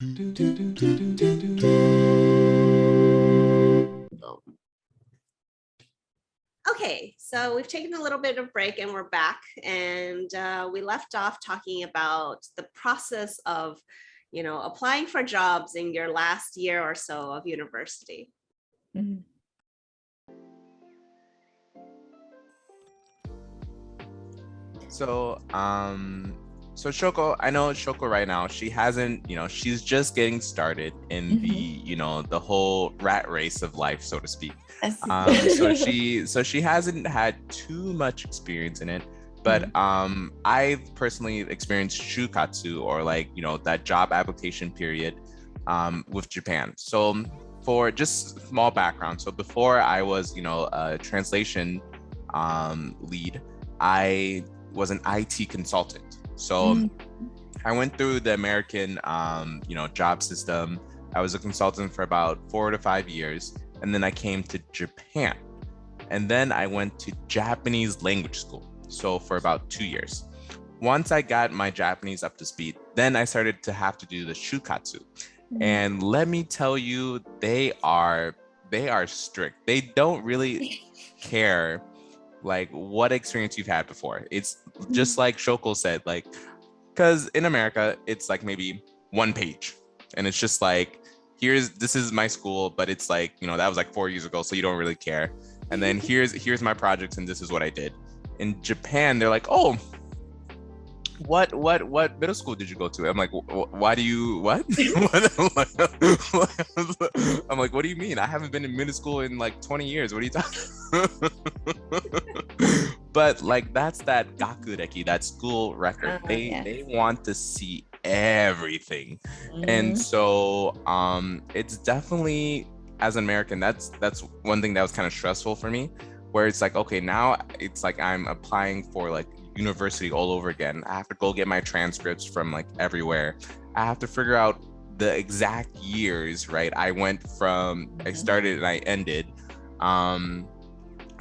Okay, so we've taken a little bit of break and we're back, and we left off talking about the process of, applying for jobs in your last year or so of university. Mhm. So Shoko, I know Shoko right now, she hasn't, she's just getting started in the whole rat race of life, so to speak. So she hasn't had too much experience in it, but I've personally experienced shukatsu, or that job application period with Japan. So for just small background, so before I was, a translation lead, I was an IT consultant. So I went through the American, job system. I was a consultant for about 4 to 5 years. And then I came to Japan. And then I went to Japanese language school. So for about 2 years. Once I got my Japanese up to speed, then I started to have to do the shukatsu. And let me tell you, they are strict. They don't really care what experience you've had before. It's just like Shoko said, because in America, it's maybe one page. And it's just this is my school, but it's that was 4 years ago, so you don't really care. And then here's my projects, and this is what I did. In Japan, they're oh, what middle school did you go to? I'm why do you what? I'm what do you mean? I haven't been in middle school in 20 years. What are you talking? But that's that gakureki, that school record. They want to see everything. And so it's definitely, as an American, that's one thing that was kind of stressful for me, where it's okay, now it's I'm applying for university all over again. I have to go get my transcripts from everywhere. I have to figure out the exact years, right? I went from I started and I ended.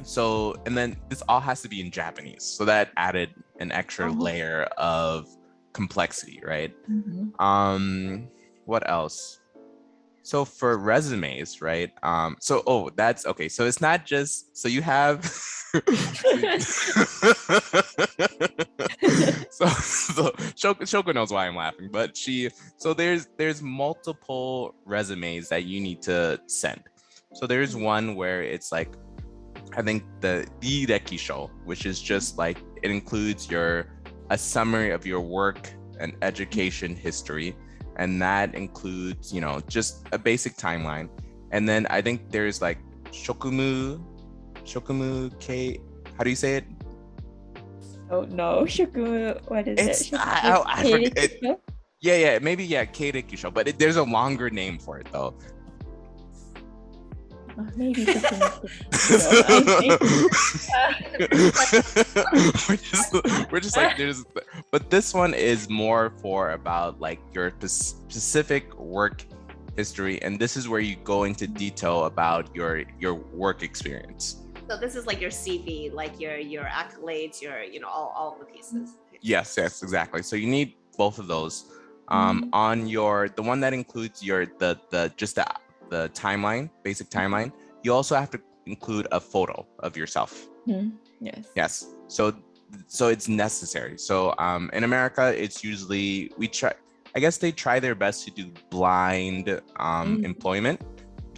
So, and then this all has to be in Japanese. So that added an extra layer of complexity, right? What else? So for resumes, right? That's okay. So it's not just, so you have, so Shoko knows why I'm laughing, but so there's multiple resumes that you need to send. So there's one where it's I think the rekisho, which is just it includes a summary of your work and education history. And that includes, just a basic timeline. And then I think there's shokumu K, how do you say it? Oh no, shokumu, what is it? I forget. Yeah, maybe, Keirekisho, but there's a longer name for it though. Maybe we're just there's, but this one is more for about your specific work history, and this is where you go into detail about your work experience. So this is your CV, your accolades, your all the pieces. Yes, exactly. So you need both of those. On the one that includes the timeline, basic timeline, you also have to include a photo of yourself. Yes. So it's necessary. So in America, it's usually they try their best to do blind employment,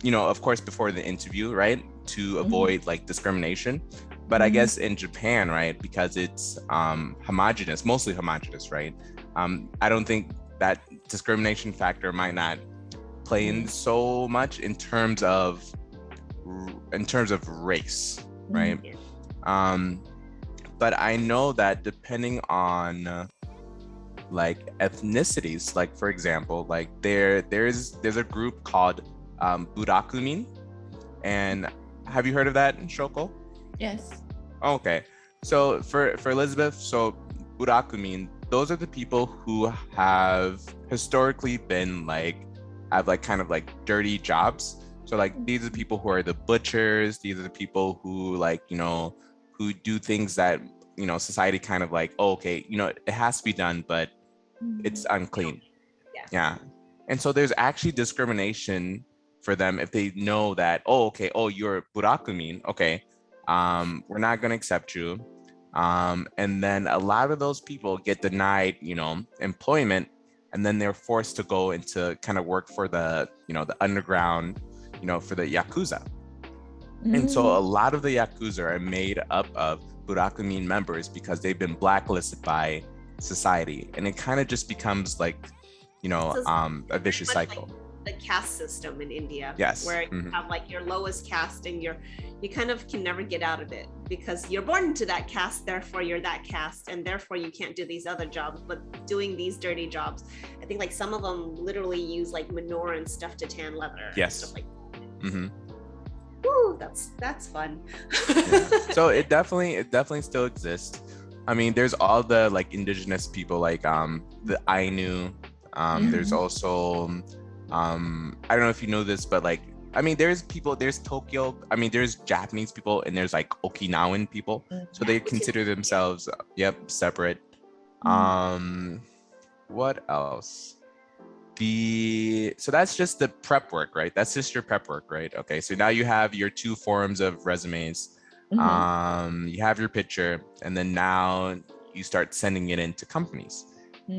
of course, before the interview, right? To avoid discrimination. But I guess in Japan, right, because it's homogenous, mostly homogenous, right? I don't think that discrimination factor might not play in so much in terms of race, right? But I know that depending on ethnicities, for example, there's a group called Burakumin, and have you heard of that, Shoko? Yes. Okay, so for Elizabeth, so Burakumin, those are the people who have historically been have kind of dirty jobs. So these are the people who are the butchers. These are the people who who do things that society kind of okay, it has to be done, but it's unclean. Yeah. And so there's actually discrimination for them if they know that, you're burakumin, okay, we're not going to accept you. And then a lot of those people get denied, employment, and then they're forced to go into kind of work for the underground, for the Yakuza. And so a lot of the Yakuza are made up of burakumin members because they've been blacklisted by society. And it kind of just becomes like, a vicious cycle. Like the caste system in India. Yes. Where you have like your lowest caste and you kind of can never get out of it because you're born into that caste, therefore you're that caste, and therefore you can't do these other jobs, but doing these dirty jobs. I think like some of them literally use like manure and stuff to tan leather. Yes. Stuff like that. Woo, that's fun. Yeah. So it definitely still exists. I mean, there's all the like indigenous people, like the Ainu. There's also I don't know if you know this, but like, I mean, there's Tokyo, I mean, there's Japanese people and there's like Okinawan people. So they consider themselves, separate. What else? So that's just the prep work, right? That's just your prep work, right? Okay, so now you have your 2 forms of resumes. You have your picture, and then now you start sending it into companies.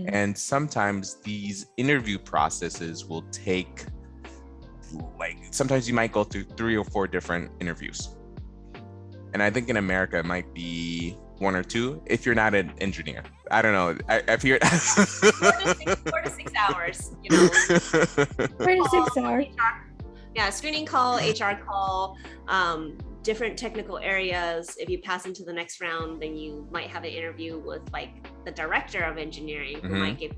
And sometimes these interview processes will take, like, sometimes you might go through 3 or 4 different interviews. And I think in America, it might be 1 or 2 if you're not an engineer. I don't know. I've heard 4 to 6 hours, 4 to 6 hours. Yeah, screening call, HR call, different technical areas. If you pass into the next round, then you might have an interview with like the director of engineering who might give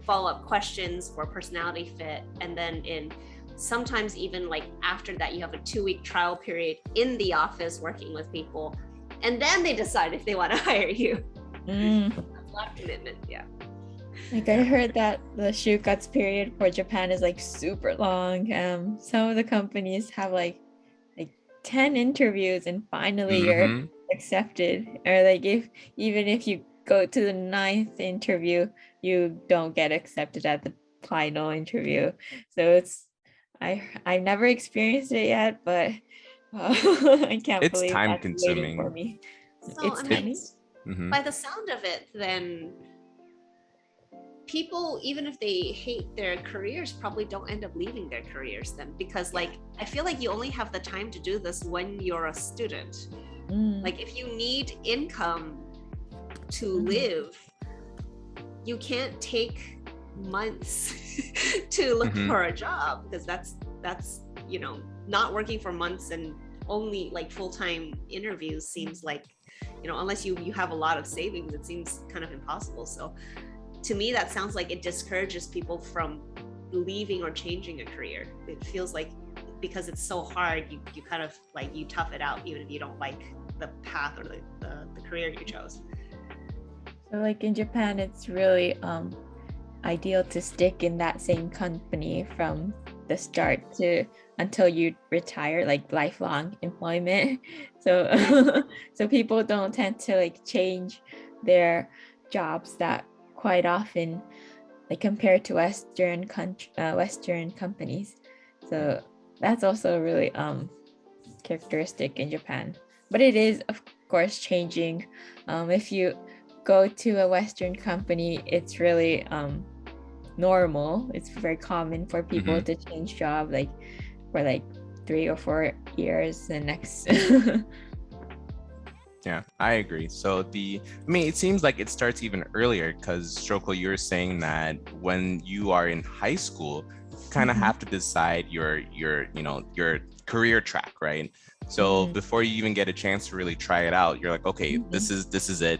follow-up questions for personality fit. And then sometimes even like after that, you have a 2-week trial period in the office working with people. And then they decide if they want to hire you. That's a lot of commitment, yeah. Like I heard that the shukatsu period for Japan is like super long. Some of the companies have like 10 interviews and finally you're accepted. Or like even if you go to the 9th interview, you don't get accepted at the final interview. So I've never experienced it yet, but I can't believe time that's consuming waiting for me. So, by the sound of it, then people, even if they hate their careers, probably don't end up leaving their careers then, because like I feel like you only have the time to do this when you're a student. Like if you need income to live, you can't take months to look for a job, because that's not working for months and only like full-time interviews seems like, unless you have a lot of savings, it seems kind of impossible. So to me, that sounds like it discourages people from leaving or changing a career. It feels like because it's so hard, you kind of like, you tough it out even if you don't like the path or the career you chose. So like in Japan, it's really ideal to stick in that same company from the start to until you retire, like lifelong employment. So so people don't tend to like change their jobs that quite often, like compared to Western companies. So that's also really characteristic in Japan. But it is of course changing. If you go to a Western company, it's really normal. It's very common for people to change job like for like 3 or 4 years the next. Yeah, I agree. So it seems like it starts even earlier, because Shoko, you're saying that when you are in high school, you kind of have to decide your career track, right? So before you even get a chance to really try it out, you're like, okay, this is it.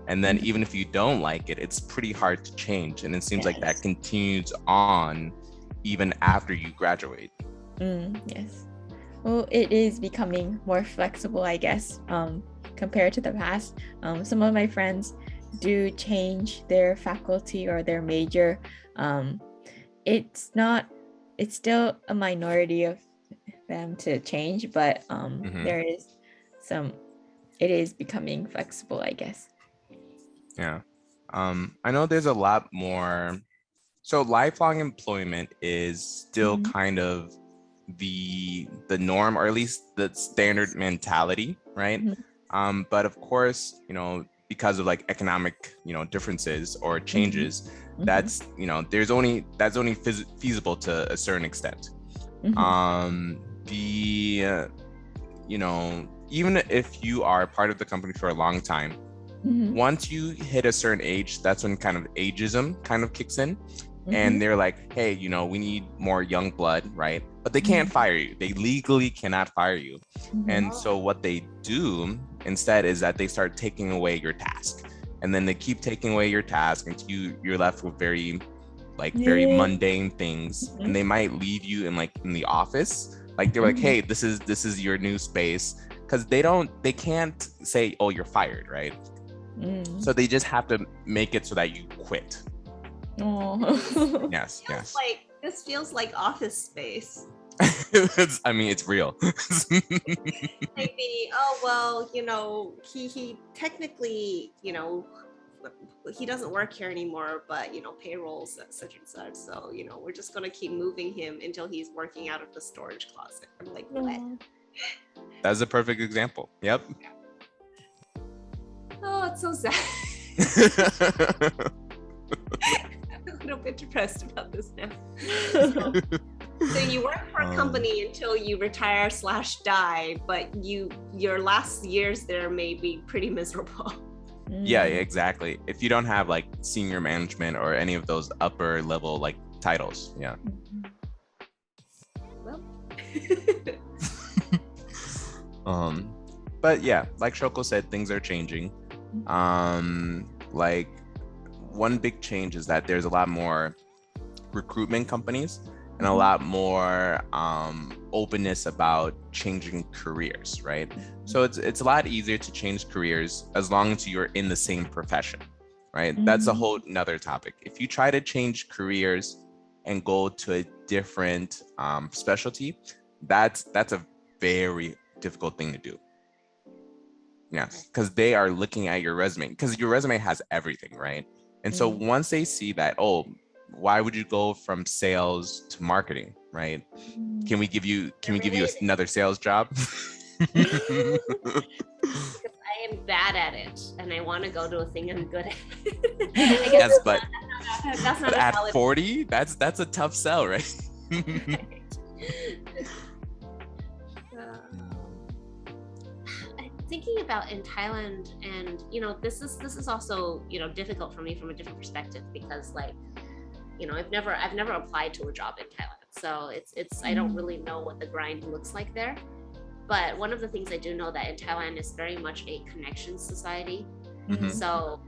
And then even if you don't like it, it's pretty hard to change. And it seems like that continues on even after you graduate. Yes. Well, it is becoming more flexible, I guess, compared to the past. Some of my friends do change their faculty or their major. It's still a minority of them to change, but it is becoming flexible, I guess. Yeah. I know there's a lot more So lifelong employment is still kind of the norm, or at least the standard mentality, right? But of course, because of like economic, differences or changes, that's, that's only feasible to a certain extent. Even if you are part of the company for a long time, once you hit a certain age, that's when kind of ageism kind of kicks in. And they're like, hey, we need more young blood, right? But they can't fire you. They legally cannot fire you. And so what they do instead is that they start taking away your task. And then they keep taking away your task until you're left with very mundane things. And they might leave you in the office. Like they're like, hey, this is your new space. Because they can't say, oh, you're fired, right? So they just have to make it so that you quit. Oh. Yes. This feels like Office Space. It's real. Maybe, he technically, he doesn't work here anymore, but payrolls at such and such. So, we're just gonna keep moving him until he's working out of the storage closet. I'm like, what? That's a perfect example. Yep. Oh, it's so sad. I'm a little bit depressed about this now. So you work for a company until you retire / die, but your last years there may be pretty miserable. Yeah, exactly. If you don't have like senior management or any of those upper level like titles. Yeah. Well. But yeah, like Shoko said, things are changing. Like one big change is that there's a lot more recruitment companies and a lot more openness about changing careers, right? So it's a lot easier to change careers as long as you're in the same profession, right? That's a whole nother topic. If you try to change careers and go to a different specialty, that's a very difficult thing to do. Yes, because they are looking at your resume, because your resume has everything, right? And so once they see that, oh, why would you go from sales to marketing, right? Can we give you another sales job? Because I am bad at it and I want to go to a thing I'm good at. I guess yes, but that's not at 40, that's a tough sell, right? Thinking about in Thailand, and this is also difficult for me from a different perspective, because I've never applied to a job in Thailand, so it's I don't really know what the grind looks like there. But one of the things I do know that in Thailand is very much a connection society. So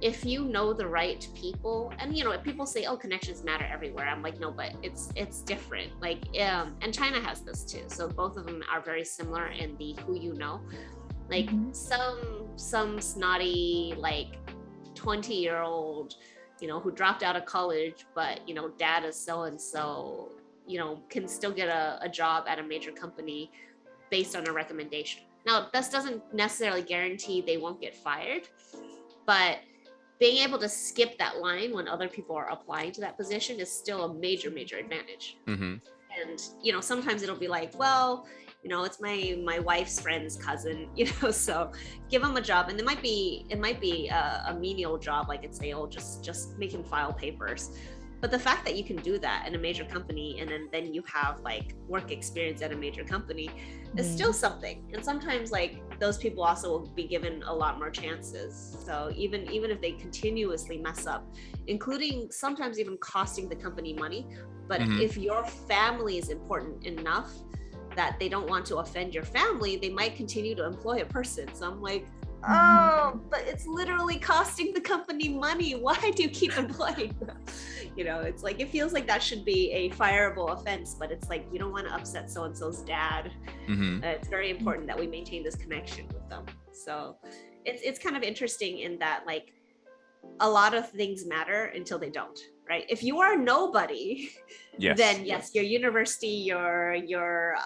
if you know the right people, and people say, oh, connections matter everywhere, I'm like, no, but it's different. And China has this too, so both of them are very similar in the who you know. Some snotty 20-year-old who dropped out of college, but dad is so and so, can still get a job at a major company based on a recommendation. Now, this doesn't necessarily guarantee they won't get fired, but being able to skip that line when other people are applying to that position is still a major advantage. And sometimes it'll be like, well, it's my wife's friend's cousin, so give him a job, and it might be a menial job, like it's just make him file papers. But the fact that you can do that in a major company, and then you have work experience at a major company, is still something. And sometimes those people also will be given a lot more chances. So even if they continuously mess up, including sometimes even costing the company money, but if your family is important enough that they don't want to offend your family, they might continue to employ a person. So I'm like, oh, but it's literally costing the company money. Why do you keep employing them? It's it feels like that should be a fireable offense, but it's you don't want to upset so-and-so's dad. It's very important that we maintain this connection with them. So it's kind of interesting in that a lot of things matter until they don't, right? If you are nobody, then yes, your university, your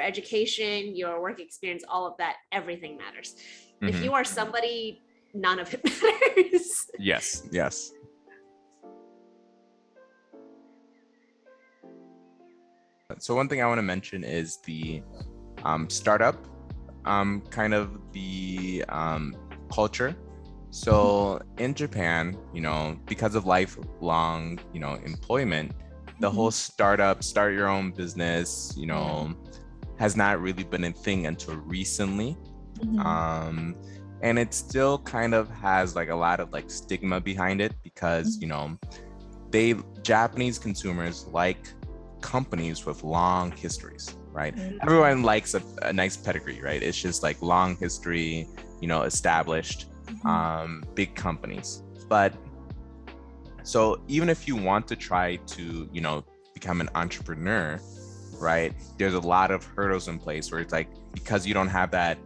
education, your work experience, all of that, everything matters. If you are somebody, none of it matters. Yes. So one thing I want to mention is the startup kind of the culture. So in Japan, because of lifelong, employment, the whole start your own business, has not really been a thing until recently. And it still kind of has like a lot of like stigma behind it because, Japanese consumers like companies with long histories, right? Everyone likes a nice pedigree, right? It's just like long history, established, big companies. But so even if you want to try to, become an entrepreneur, right? There's a lot of hurdles in place where it's like, because you don't have that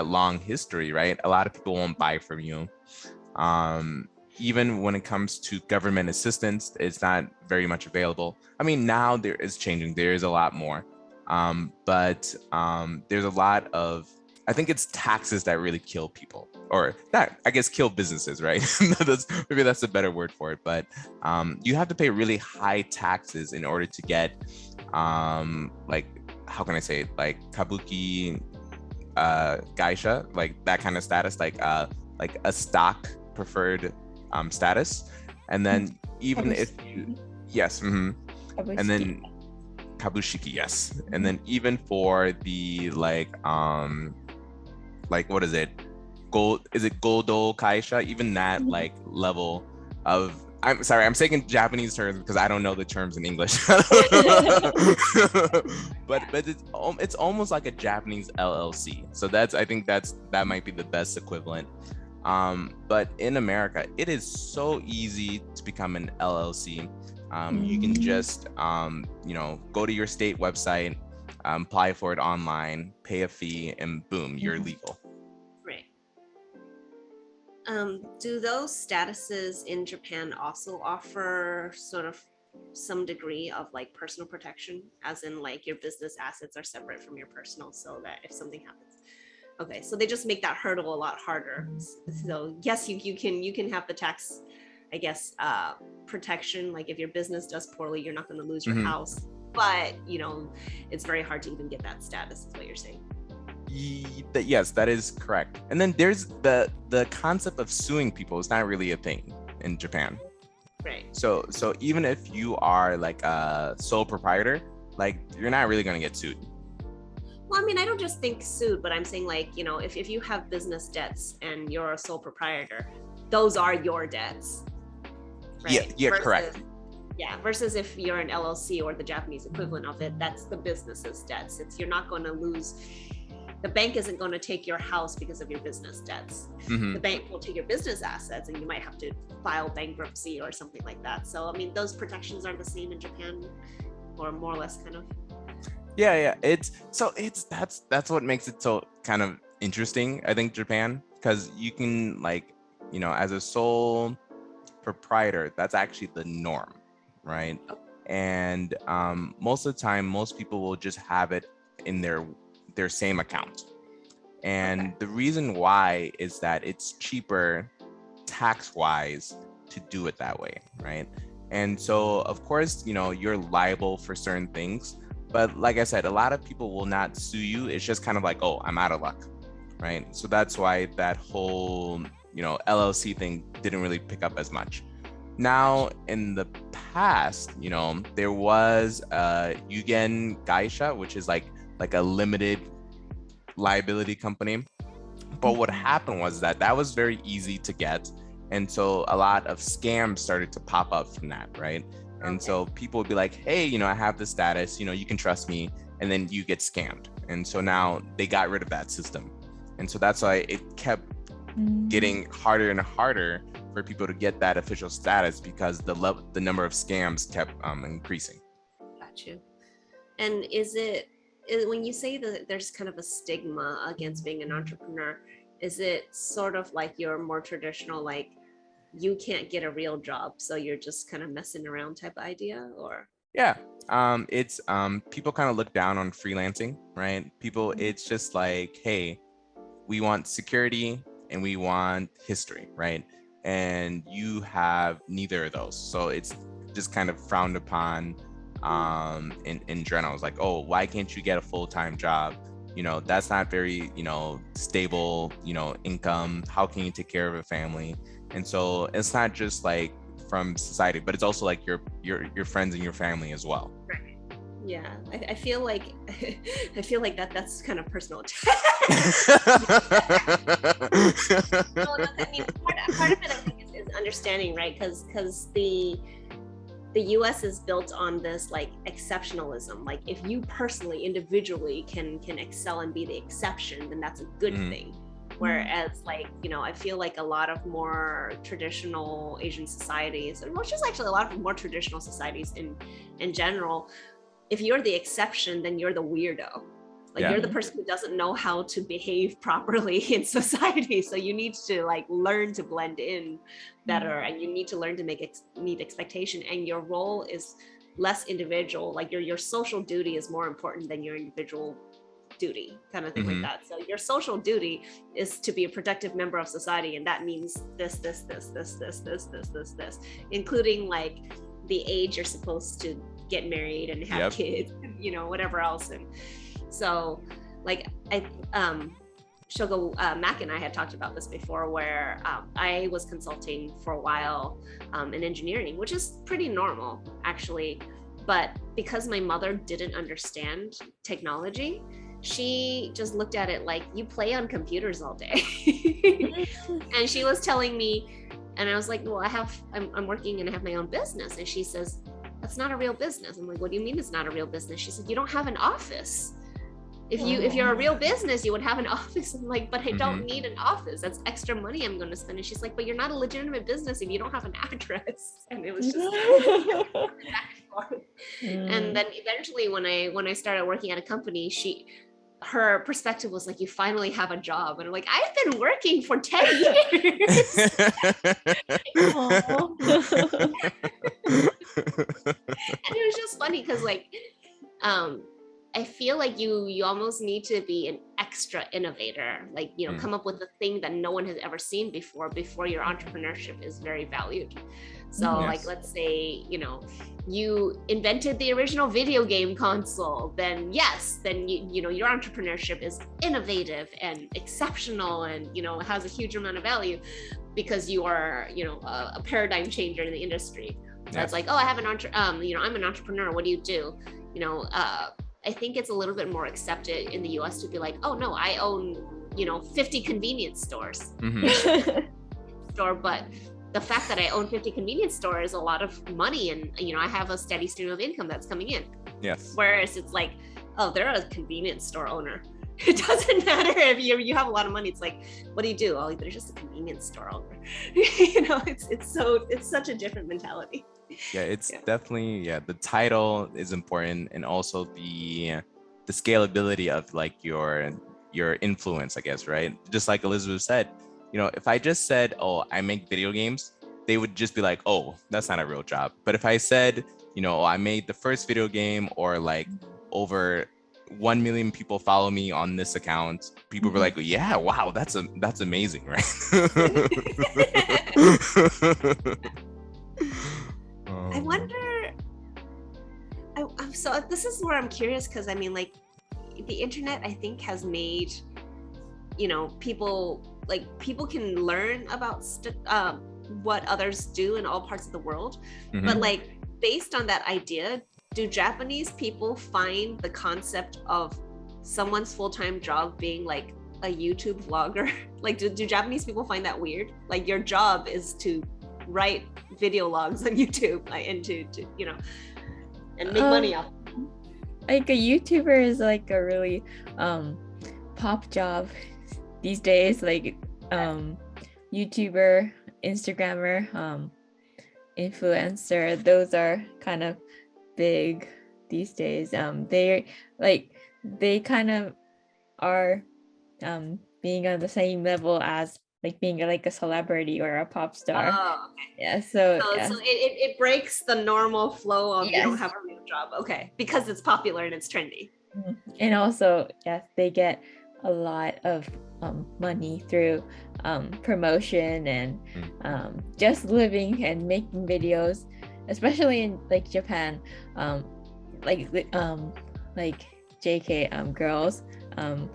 long history, right? A lot of people won't buy from you. Even when it comes to government assistance, it's not very much available. I mean, now there is changing. There is a lot more. But there's a lot of, I think it's taxes that really kill people, or not, I guess kill businesses, right? Maybe that's a better word for it. But you have to pay really high taxes in order to get, like, how can I say it? Like kabuki geisha, like that kind of status, like a stock preferred status. And then even if you, yes, and then kabushiki, yes. And then even for the like what is it? Goldo kaisha? Even that like level of, I'm sorry, I'm saying in Japanese terms because I don't know the terms in English. but it's almost like a Japanese LLC. So I think that might be the best equivalent. But in America, it is so easy to become an LLC. You can just go to your state website, apply for it online, pay a fee, and boom, you're legal. Right. Do those statuses in Japan also offer sort of some degree of like personal protection, as in like your business assets are separate from your personal, so that if something happens? Okay, so they just make that hurdle a lot harder. So yes, you can have the tax, I guess, protection. Like if your business does poorly, you're not going to lose your house, but it's very hard to even get that status, is what you're saying. Yes, that is correct. And then there's the concept of suing people is not really a thing in Japan. Right. So even if you are like a sole proprietor, like you're not really going to get sued. Well, I mean, I don't just think sued, but I'm saying like, if you have business debts and you're a sole proprietor, those are your debts. Right? Yeah, correct. Yeah, versus if you're an LLC or the Japanese equivalent of it, that's the business's debts. You're not going to lose. The bank isn't going to take your house because of your business debts. The bank will take your business assets and you might have to file bankruptcy or something like that. So, I mean, those protections are the same in Japan, or more or less kind of. Yeah. That's what makes it so kind of interesting, I think, Japan, because you can like, as a sole proprietor, that's actually the norm, right? And most of the time, most people will just have it in their same account. And the reason why is that it's cheaper tax-wise to do it that way, right? And so, of course, you're liable for certain things. But like I said, a lot of people will not sue you. It's just kind of like, oh, I'm out of luck, right? So that's why that whole, LLC thing didn't really pick up as much. Now, in the past, there was Yugen Gaisha, which is like a limited liability company. But what happened was that was very easy to get. And so a lot of scams started to pop up from that, right? And so people would be like, hey, I have this status, you can trust me. And then you get scammed. And so now they got rid of that system. And so that's why it kept getting harder and harder for people to get that official status, because the number of scams kept increasing. Got you. And when you say that there's kind of a stigma against being an entrepreneur, is it sort of like your more traditional, like, you can't get a real job, so you're just kind of messing around type of idea? Or yeah, it's people kind of look down on freelancing, right? People, it's just like, hey, we want security and we want history, right? And you have neither of those, so it's just kind of frowned upon. in general. It's like, oh, why can't you get a full-time job? That's not very, stable, income. How can you take care of a family? And so it's not just like from society, but it's also like your friends and your family as well. Right. Yeah, I feel like that's kind of personal. Well, I mean, part of it I think is understanding, right? Because the US is built on this like exceptionalism. Like if you personally, individually can excel and be the exception, then that's a good thing. Whereas like, I feel like a lot of more traditional Asian societies, and which is actually a lot of more traditional societies in general, if you're the exception, then you're the weirdo. Like you're the person who doesn't know how to behave properly in society. So you need to like learn to blend in better, and you need to learn to meet expectation. And your role is less individual. Like your social duty is more important than your individual duty, kind of thing like that. So your social duty is to be a productive member of society, and that means this, including like the age you're supposed to get married and have kids, whatever else. And so like Shogo, Mac and I had talked about this before, where I was consulting for a while in engineering, which is pretty normal actually, but because my mother didn't understand technology, she just looked at it like, you play on computers all day. And she was telling me, and I was like, well, I'm working and I have my own business. And she says, that's not a real business. I'm like, what do you mean it's not a real business? She said, you don't have an office. If you're a real business, you would have an office. I'm like, but I don't need an office. That's extra money I'm going to spend. And she's like, but you're not a legitimate business if you don't have an address. And it was just back and forth. And then eventually when I started working at a company, her perspective was like, you finally have a job. And I'm like, I've been working for 10 years. And it was just funny because like, I feel like you almost need to be an extra innovator, like, come up with a thing that no one has ever seen before your entrepreneurship is very valued. So like, let's say, you invented the original video game console, then your entrepreneurship is innovative and exceptional and, has a huge amount of value because you are, a paradigm changer in the industry. So it's like, oh, I have I'm an entrepreneur. What do you do? I think it's a little bit more accepted in the US to be like, oh no, I own, 50 convenience stores. But the fact that I own 50 convenience stores is a lot of money, and I have a steady stream of income that's coming in. Yes. Whereas it's like, oh, they're a convenience store owner. It doesn't matter if you have a lot of money. It's like, what do you do? Oh, they're just a convenience store owner. It's such a different mentality. Yeah, it's definitely, the title is important, and also the scalability of like your influence, I guess, right? Just like Elizabeth said, if I just said, oh, I make video games, they would just be like, oh, that's not a real job. But if I said, I made the first video game, or like over 1 million people follow me on this account, people were like, yeah, wow, that's amazing, right? I wonder, so this is where I'm curious, because I mean, like, the internet, I think, has made, people can learn about what others do in all parts of the world. But like, based on that idea, do Japanese people find the concept of someone's full-time job being like a YouTube vlogger? Like, do Japanese people find that weird? Like, your job is to write video logs on YouTube, and to and make money off. Like, a YouTuber is like a really pop job these days. Like, YouTuber, Instagrammer, influencer, those are kind of big these days. They kind of are being on the same level as like being like a celebrity or a pop star. Oh, okay. Yeah, so it breaks the normal flow of you don't have a real job. Okay, because it's popular and it's trendy. And also, yes, they get a lot of money through promotion and just living and making videos, especially in like Japan. like JK girls,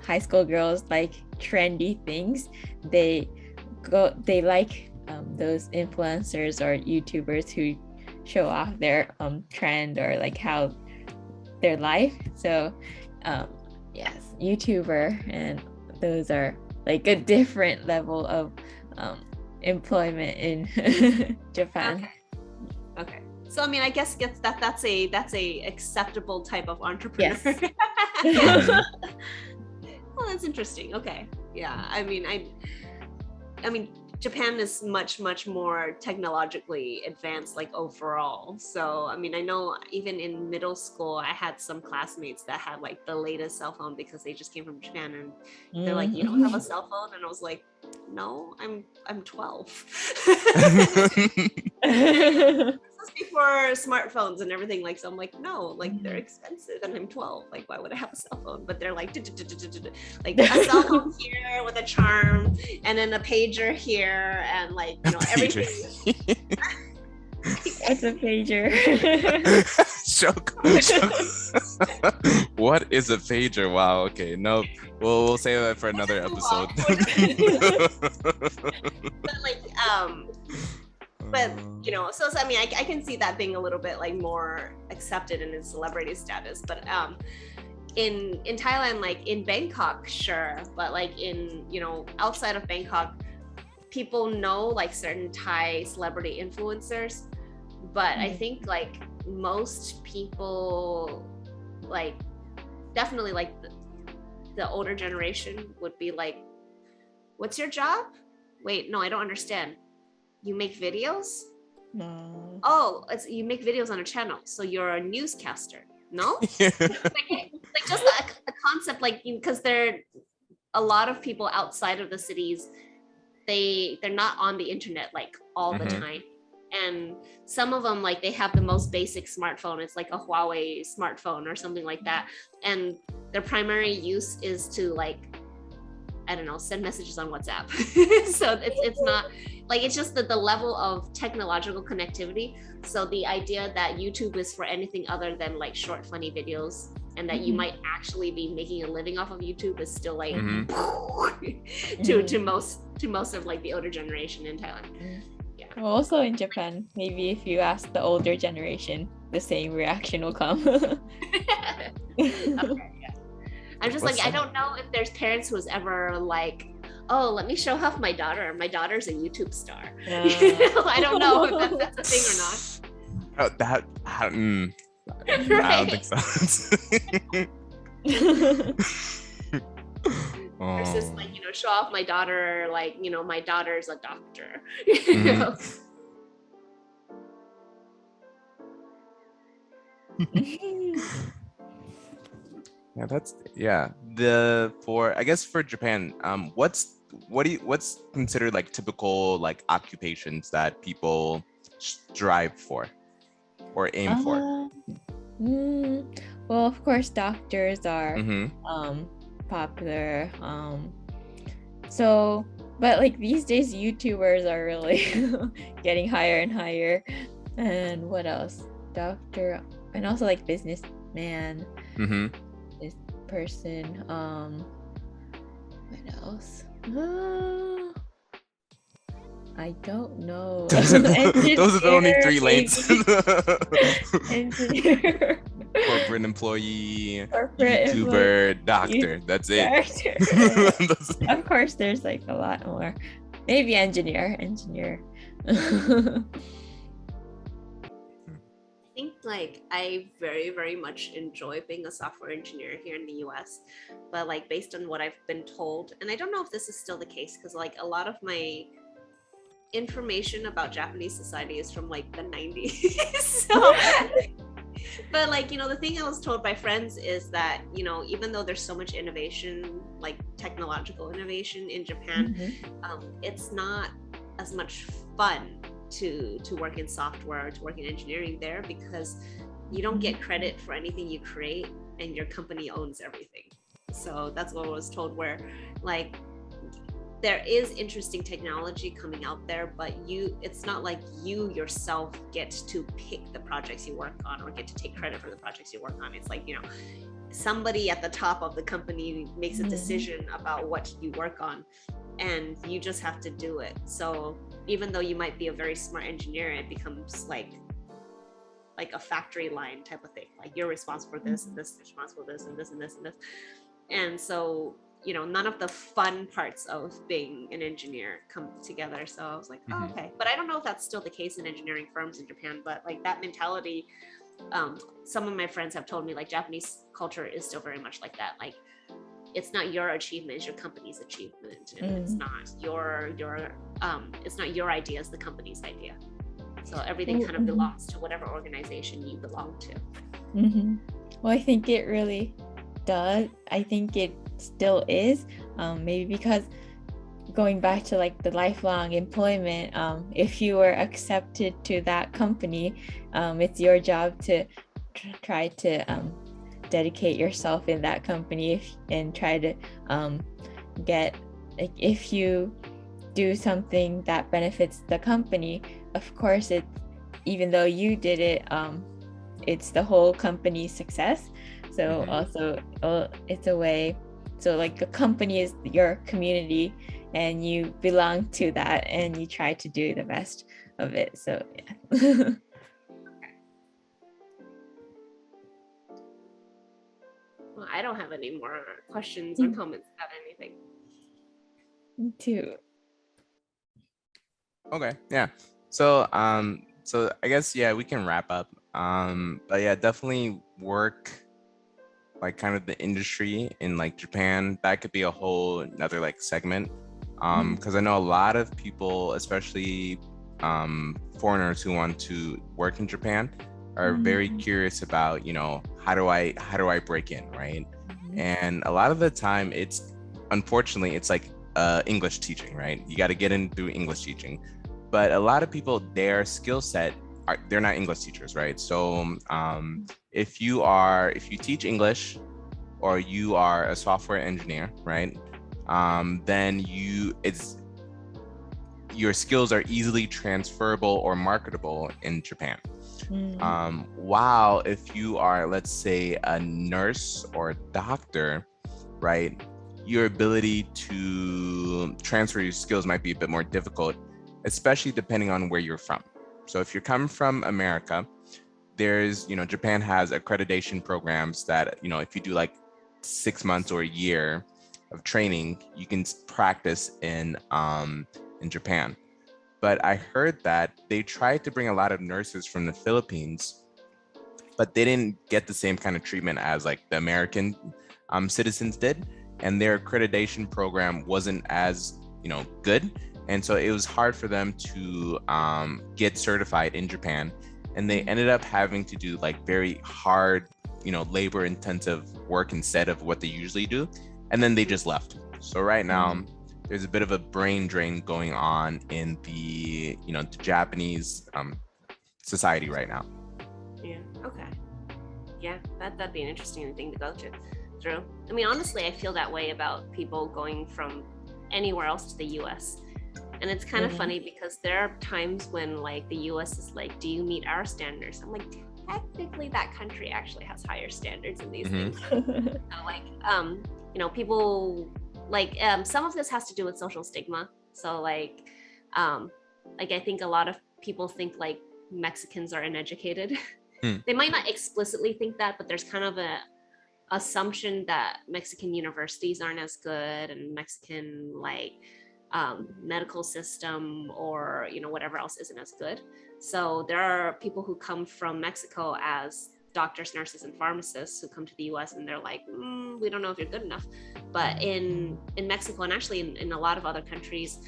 high school girls like trendy things. They like those influencers or YouTubers who show off their trend or like how their life. So yes, YouTuber, and those are like a different level of employment in Japan. Okay. So I mean, I guess that's a acceptable type of entrepreneur. Yes. Well, that's interesting. Okay. Yeah. I mean, Japan is much more technologically advanced, like overall. So I mean, I know even in middle school, I had some classmates that had like the latest cell phone because they just came from Japan, and they're like, "You don't have a cell phone?" And I was like, "No, I'm 12." This was before smartphones and everything, like, so I'm like, no, like they're expensive and I'm 12, like why would I have a cell phone? But they're like like a cell phone here with a charm and then a pager here and like, you know, everything. What's a pager? What is a pager? Wow. Okay. Nope. We'll save that for another episode. But you know, so I mean, I can see that being a little bit like more accepted in its celebrity status. But in Thailand, like in Bangkok, sure, but like in, you know, outside of Bangkok, people know like certain Thai celebrity influencers, but I think like most people, like definitely like the older generation would be like, what's your job? Wait, no, I don't understand. You make videos? No. Oh, you make videos on a channel, so you're a newscaster. No? like just a concept, like, because there a lot of people outside of the cities, they're not on the internet like all the time. And some of them, like, they have the most basic smartphone. It's like a Huawei smartphone or something like that. And their primary use is to, like, I don't know, send messages on WhatsApp. So it's not, like, it's just the level of technological connectivity. So the idea that YouTube is for anything other than, like, short, funny videos, and that you might actually be making a living off of YouTube is still, like, to most of, like, the older generation in Thailand. Yeah. Well, also in Japan, maybe if you ask the older generation, the same reaction will come. Okay, yeah. I'm just like, I don't know if there's parents who's ever like, oh, let me show off my daughter. My daughter's a YouTube star. I don't know if that's a thing or not. I don't think so. Versus, like, you know, show off my daughter, like, you know, my daughter's a doctor. You know? I guess for Japan, what's considered like typical like occupations that people strive for or aim for? Well, of course, doctors are popular. So, but like these days, YouTubers are really getting higher and higher. And what else? Doctor, and also like businessman. This person. What else? I don't know. Those are the only three lanes. Engineer. Corporate employee, YouTuber, doctor. That's it. Of course, there's like a lot more. Maybe engineer. I think, like, I very, very much enjoy being a software engineer here in the US, but like based on what I've been told, and I don't know if this is still the case, because like a lot of my information about Japanese society is from like the 90s. So, but like, you know, the thing I was told by friends is that, you know, even though there's so much innovation, like technological innovation in Japan, it's not as much fun to work in software, to work in engineering there, because you don't get credit for anything you create and your company owns everything. So that's what I was told, where like there is interesting technology coming out there, but it's not like you yourself get to pick the projects you work on or get to take credit for the projects you work on. It's like, somebody at the top of the company makes a decision about what you work on, and you just have to do it. So even though you might be a very smart engineer, it becomes like a factory line type of thing. Like, you're responsible for this and this, responsible for this and this and this and this. And so, none of the fun parts of being an engineer come together. So I was like, oh, okay. But I don't know if that's still the case in engineering firms in Japan, but like that mentality, some of my friends have told me like Japanese culture is still very much like that. Like, it's not your achievement, it's your company's achievement. And it's not your it's not your idea, it's the company's idea. So everything kind of belongs to whatever organization you belong to. Well, I think it really does. I think it still is, maybe because going back to like the lifelong employment, if you were accepted to that company, it's your job to try to dedicate yourself in that company and try to get, like, if you do something that benefits the company, of course even though you did it, it's the whole company's success. So also it's a way, so like the company is your community and you belong to that and you try to do the best of it. So yeah. Well, I don't have any more questions or comments about anything. Me too. Okay, yeah. So I guess, yeah, we can wrap up. But yeah, definitely work like kind of the industry in like Japan. That could be a whole another like segment. Because I know a lot of people, especially foreigners who want to work in Japan, are very curious about, how do I break in, right? And a lot of the time unfortunately it's like English teaching, right? You got to get in through English teaching. But a lot of people, their skill set, they're not English teachers, right? So if you teach English or you are a software engineer, right? Then your skills are easily transferable or marketable in Japan. While if you are, let's say, a nurse or a doctor, right, your ability to transfer your skills might be a bit more difficult, especially depending on where you're from. So if you're coming from America, there's, Japan has accreditation programs that, if you do like 6 months or a year of training, you can practice in Japan. But I heard that they tried to bring a lot of nurses from the Philippines, but they didn't get the same kind of treatment as like the American citizens did. And their accreditation program wasn't as, good. And so it was hard for them to get certified in Japan. And they ended up having to do like very hard, labor intensive work instead of what they usually do. And then they just left. So right now, there's a bit of a brain drain going on in the, the Japanese society right now. Yeah, okay. Yeah, that'd be an interesting thing to go through. I mean, honestly, I feel that way about people going from anywhere else to the US. And it's kind of funny because there are times when like the US is like, do you meet our standards? I'm like, technically that country actually has higher standards in these things. So like, people like, some of this has to do with social stigma. So like I think a lot of people think like Mexicans are uneducated. They might not explicitly think that, but there's kind of a assumption that Mexican universities aren't as good and Mexican like medical system or whatever else isn't as good. So there are people who come from Mexico as doctors, nurses, and pharmacists who come to the US and they're like, we don't know if you're good enough. But in Mexico and actually in a lot of other countries,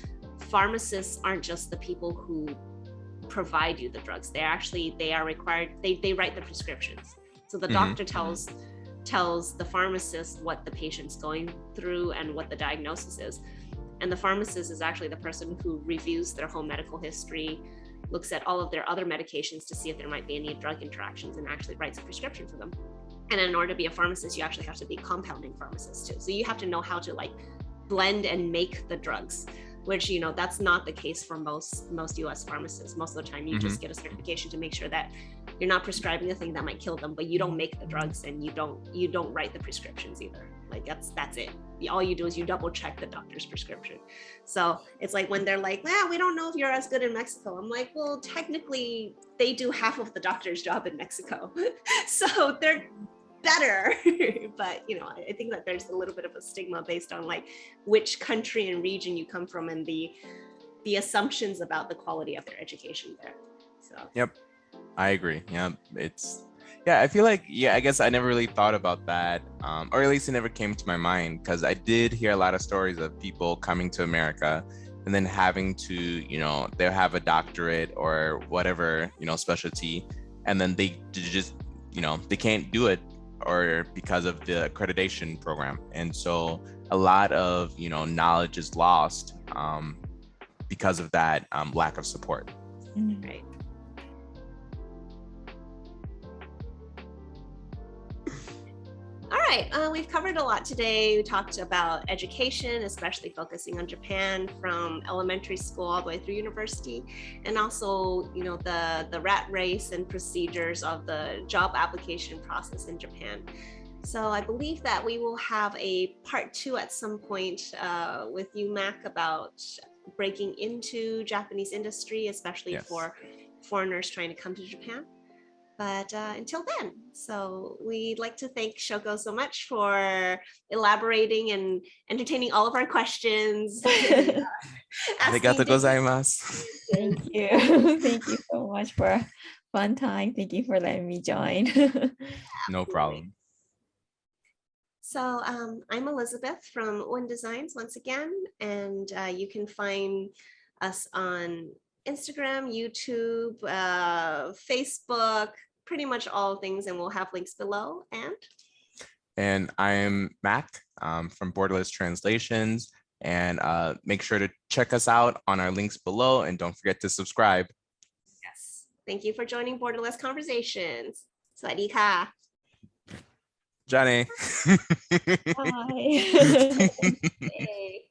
pharmacists aren't just the people who provide you the drugs. They are required, they write the prescriptions. So the doctor tells the pharmacist what the patient's going through and what the diagnosis is. And the pharmacist is actually the person who reviews their whole medical history, looks at all of their other medications to see if there might be any drug interactions, and actually writes a prescription for them. And in order to be a pharmacist, you actually have to be a compounding pharmacist too. So you have to know how to like blend and make the drugs, which, you know, that's not the case for most US pharmacists. Most of the time you just get a certification to make sure that you're not prescribing a thing that might kill them, but you don't make the drugs and you don't write the prescriptions either. Like that's it. All you do is you double check the doctor's prescription. So it's like when they're like, well, we don't know if you're as good in Mexico. I'm like, well, technically they do half of the doctor's job in Mexico. So they're better. But, you know, I think that there's a little bit of a stigma based on like which country and region you come from and the assumptions about the quality of their education there. So yep, I agree. I feel like, I guess I never really thought about that, or at least it never came to my mind, because I did hear a lot of stories of people coming to America and then having to, you know, they'll have a doctorate or whatever, you know, specialty, and then they just, you know, they can't do it or because of the accreditation program. And so a lot of, you know, knowledge is lost because of that lack of support. Right. All right, we've covered a lot today. We talked about education, especially focusing on Japan from elementary school all the way through university, and also, you know, the rat race and procedures of the job application process in Japan. So I believe that we will have a part 2 at some point with you, Mac, about breaking into Japanese industry, especially for foreigners trying to come to Japan. But until then, so we'd like to thank Shoko so much for elaborating and entertaining all of our questions. Arigatou gozaimasu. Thank you. Thank you so much for a fun time. Thank you for letting me join. No problem. So I'm Elizabeth from Ouen Designs once again, and you can find us on Instagram, YouTube, Facebook, pretty much all things, and we'll have links below. And I'm Mac from Borderless Translations, and make sure to check us out on our links below, and don't forget to subscribe. Yes, thank you for joining Borderless Conversations. Sawasdee ka. Johnny. Bye. Hey.